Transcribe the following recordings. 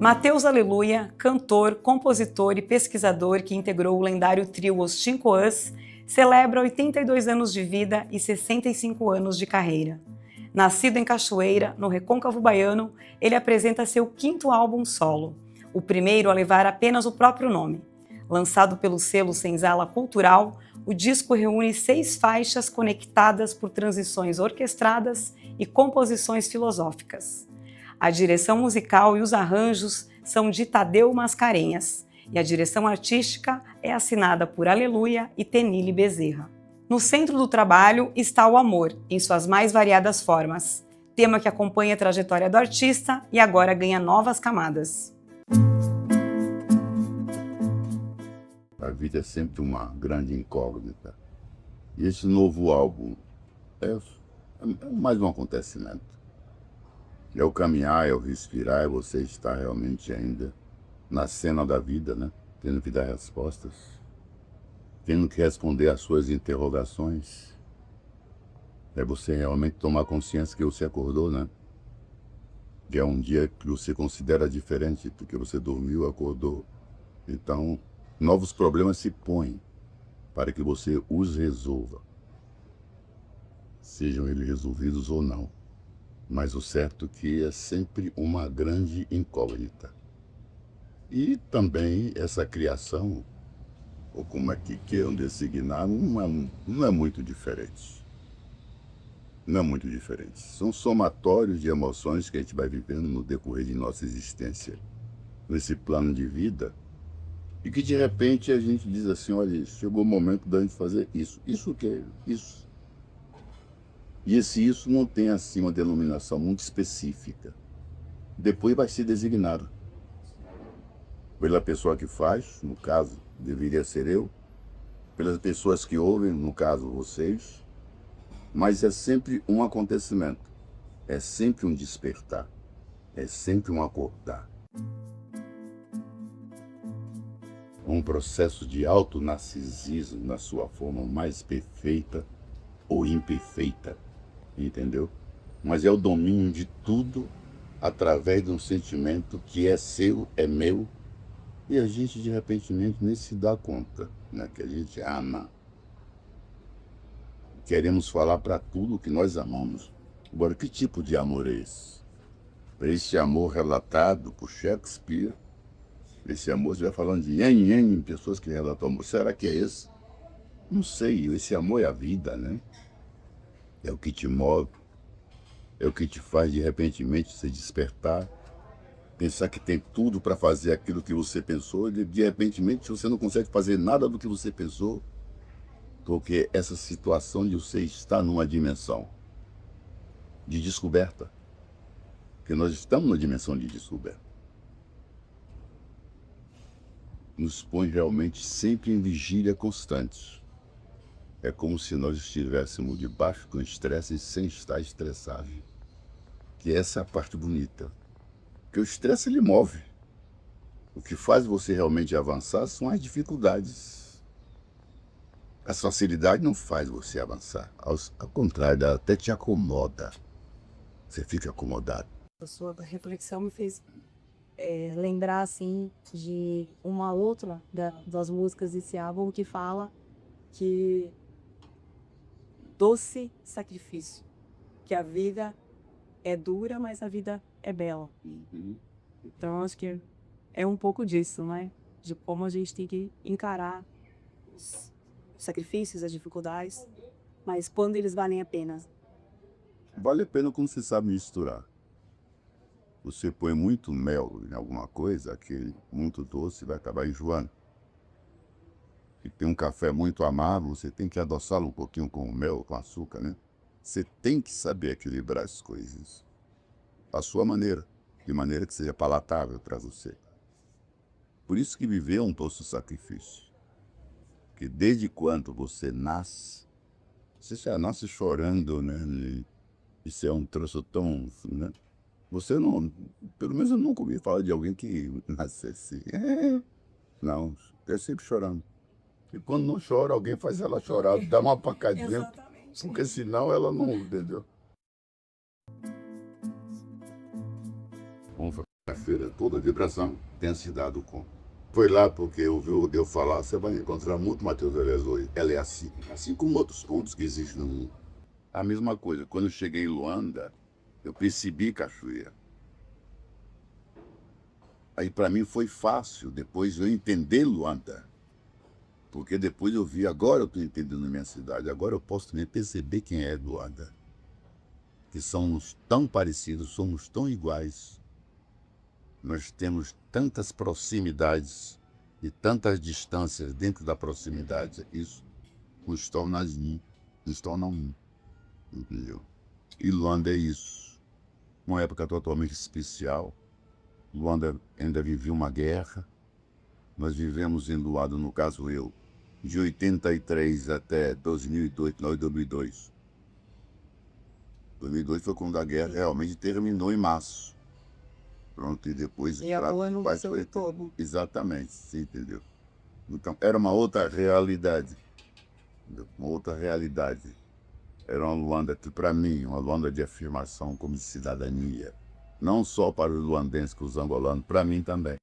Mateus Aleluia, cantor, compositor e pesquisador que integrou o lendário trio Os Cincoás, celebra 82 anos de vida e 65 anos de carreira. Nascido em Cachoeira, no Recôncavo Baiano, ele apresenta seu quinto álbum solo, o primeiro a levar apenas o próprio nome. Lançado pelo selo Senzala Cultural, o disco reúne 6 faixas conectadas por transições orquestradas e composições filosóficas. A direção musical e os arranjos são de Tadeu Mascarenhas, e a direção artística é assinada por Aleluia e Tenille Bezerra. No centro do trabalho está o amor, em suas mais variadas formas, tema que acompanha a trajetória do artista e agora ganha novas camadas. A vida é sempre uma grande incógnita. E esse novo álbum é mais um acontecimento. É o caminhar, é o respirar, é você estar realmente ainda na cena da vida, né? Tendo que dar respostas, tendo que responder às suas interrogações. É você realmente tomar consciência que você acordou, né? Que é um dia que você considera diferente do que você dormiu, acordou. Então, novos problemas se põem para que você os resolva. Sejam eles resolvidos ou não. Mas o certo é que é sempre uma grande incógnita. E também essa criação, ou como é que queiram designar, não é muito diferente. Não é muito diferente. São somatórios de emoções que a gente vai vivendo no decorrer de nossa existência, nesse plano de vida, e que de repente a gente diz assim, olha, chegou o momento da gente fazer isso. Isso o quê? Isso. E esse isso não tem assim uma denominação muito específica. Depois vai ser designado pela pessoa que faz, no caso, deveria ser eu, pelas pessoas que ouvem, no caso, vocês, mas é sempre um acontecimento, é sempre um despertar, é sempre um acordar. Um processo de auto-narcisismo na sua forma mais perfeita ou imperfeita, entendeu? Mas é o domínio de tudo através de um sentimento que é seu, é meu, e a gente de repente nem se dá conta, né, que a gente ama. Queremos falar para tudo que nós amamos. Agora, que tipo de amor é esse? Esse amor relatado por Shakespeare, esse amor, você vai falando de em pessoas que relatam amor, será que é esse? Não sei, esse amor é a vida, né? É o que te move, é o que te faz de repentemente se despertar, pensar que tem tudo para fazer aquilo que você pensou, e de repentemente você não consegue fazer nada do que você pensou, porque essa situação de você estar numa dimensão de descoberta, porque nós estamos numa dimensão de descoberta, nos põe realmente sempre em vigília constante. É como se nós estivéssemos debaixo de um estresse sem estar estressado. Que essa é a parte bonita. Porque o estresse ele move. O que faz você realmente avançar são as dificuldades. A facilidade não faz você avançar. Ao contrário, ela até te acomoda. Você fica acomodado. A sua reflexão me fez lembrar assim de uma outra das músicas desse álbum que fala que doce sacrifício, que a vida é dura, mas a vida é bela. Então acho que é um pouco disso, né? De como a gente tem que encarar os sacrifícios, as dificuldades, mas quando eles valem a pena. Vale a pena quando você sabe misturar. Você põe muito mel em alguma coisa, aquele muito doce vai acabar enjoando. E tem um café muito amargo, você tem que adoçá-lo um pouquinho com mel, com açúcar, né? Você tem que saber equilibrar as coisas. À sua maneira, de maneira que seja palatável para você. Por isso que viver é um doce sacrifício. Porque desde quando você nasce, você já nasce chorando, né? Isso é um troço tão, né? Você não, pelo menos eu nunca ouvi falar de alguém que nasce assim. Não, é sempre chorando. E quando não chora, alguém faz ela chorar, dá uma pacadinha, Exatamente. porque senão ela não, entendeu? Vamos A feira toda, a vibração tem se dado com. Foi lá porque ouviu eu falar, você vai encontrar muito Mateus Aleluia. Ela é assim como outros pontos que existem no mundo. A mesma coisa, quando eu cheguei em Luanda, eu percebi cachoeira. Aí para mim foi fácil depois eu entender Luanda. Porque depois eu vi, agora eu estou entendendo a minha cidade, agora eu posso também perceber quem é Luanda. Que somos tão parecidos, somos tão iguais. Nós temos tantas proximidades e tantas distâncias dentro da proximidade. Isso nos torna um. Entendeu? E Luanda é isso. Uma época totalmente especial. Luanda ainda vivia uma guerra. Nós vivemos em Luanda, no caso eu, de 83 até 2002, 2002. 2002 foi quando a guerra realmente terminou em março. Pronto, e depois... E a lua no seu todo. Exatamente, você entendeu? Então, era uma outra realidade. Uma outra realidade. Era uma Luanda, para mim, uma Luanda de afirmação como de cidadania. Não só para os luandenses, que os angolanos, para mim também.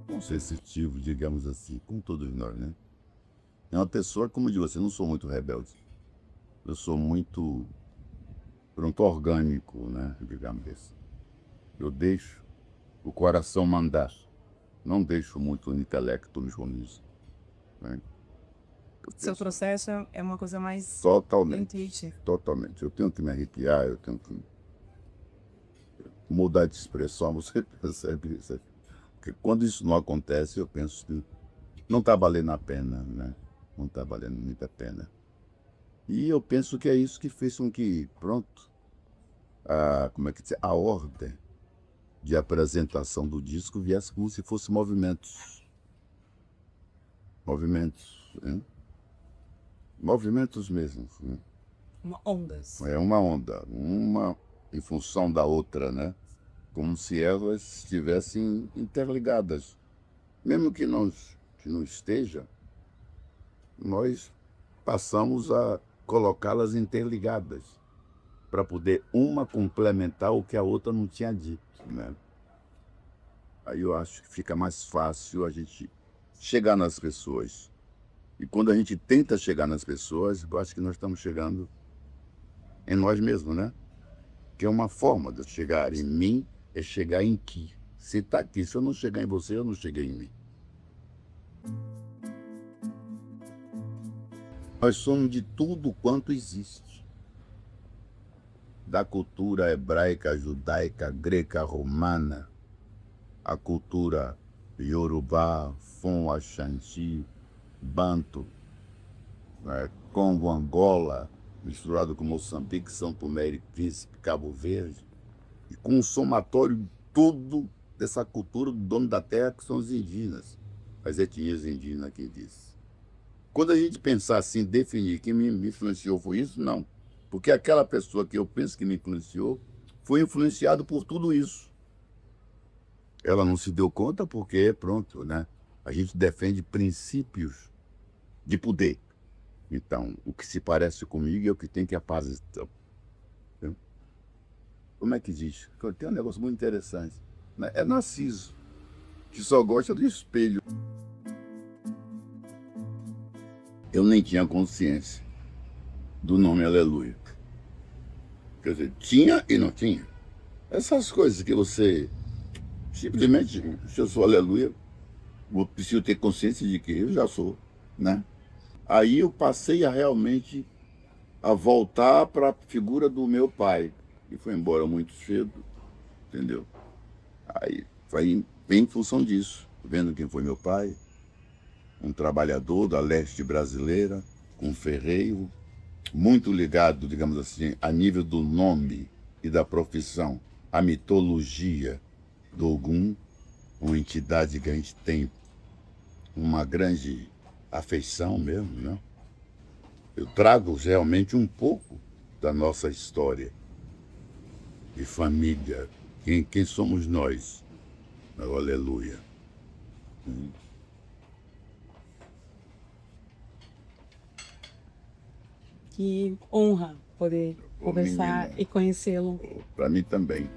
Não ser sensitivo, digamos assim, como todos nós, né? É uma pessoa, como eu digo, eu não sou muito rebelde. Eu sou muito, pronto, orgânico, né? Digamos assim. Eu deixo o coração mandar. Não deixo muito o intelecto me conduzir. Né? Seu processo é uma coisa mais Totalmente. intuitiva. Totalmente. Eu tenho que me arrepiar, eu tenho que mudar de expressão, você percebe isso. Porque quando isso não acontece, eu penso que não está valendo a pena, né? Não está valendo muito a pena. E eu penso que é isso que fez com que, pronto, a ordem de apresentação do disco viesse como se fosse movimentos. Movimentos, né? Movimentos mesmos, né? Ondas. É uma onda, uma em função da outra, né? Como se elas estivessem interligadas. Mesmo que não esteja, nós passamos a colocá-las interligadas para poder uma complementar o que a outra não tinha dito, né? Aí eu acho que fica mais fácil a gente chegar nas pessoas. E quando a gente tenta chegar nas pessoas, eu acho que nós estamos chegando em nós mesmos, né? Que é uma forma de chegar em mim, é chegar em ti. Se está aqui, se eu não chegar em você, eu não cheguei em mim. Nós somos de tudo quanto existe. Da cultura hebraica, judaica, greca, romana, a cultura Yorubá, Fon, Ashanti, Banto, Congo, Angola, misturado com Moçambique, São Tomé e Príncipe, Cabo Verde, e com um somatório de tudo dessa cultura do dono da terra, que são os indígenas, as etnias indígenas que diz. Quando a gente pensar assim, definir quem me influenciou foi isso, não. Porque aquela pessoa que eu penso que me influenciou foi influenciado por tudo isso. Ela não se deu conta porque, pronto, né? A gente defende princípios de poder. Então, o que se parece comigo é o que tem que apazitar. Como é que diz? Tem um negócio muito interessante. Né? É Narciso, que só gosta do espelho. Eu nem tinha consciência do nome Aleluia. Quer dizer, tinha e não tinha. Essas coisas que você simplesmente, se eu sou Aleluia, eu preciso ter consciência de que eu já sou, né? Aí eu passei a realmente a voltar para a figura do meu pai, que foi embora muito cedo, entendeu? Aí foi bem em função disso, vendo quem foi meu pai, um trabalhador da leste brasileira, um ferreiro, muito ligado, digamos assim, a nível do nome e da profissão, a mitologia do Ogum, uma entidade que a gente tem uma grande afeição mesmo, né? Eu trago realmente um pouco da nossa história de família, quem somos nós, aleluia. Que honra poder conversar e conhecê-lo. Para mim também.